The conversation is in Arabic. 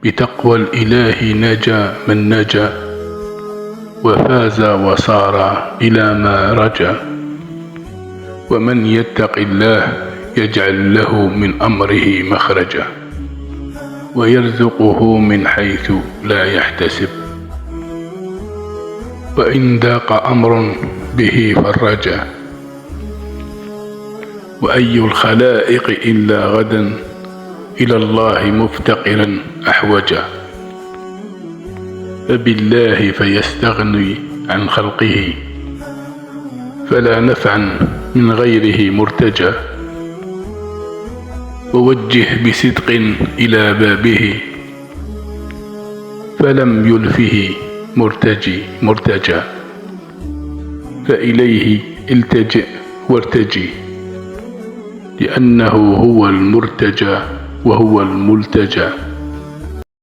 بتقوى الإله نجا من نجا، وفاز وصار إلى ما رجا. ومن يتق الله يجعل له من أمره مخرجا، ويرزقه من حيث لا يحتسب، وإن ضاق أمر به فرجا. وأي الخلائق إلا غدا إلى الله مفتقرا أحوجا، فبالله فيستغني عن خلقه، فلا نفعا من غيره مرتجى. ووجه بصدق إلى بابه، فلم يلفه مرتجى، فإليه التجئ وارتجي، لأنه هو المرتجى وهو الملتجى.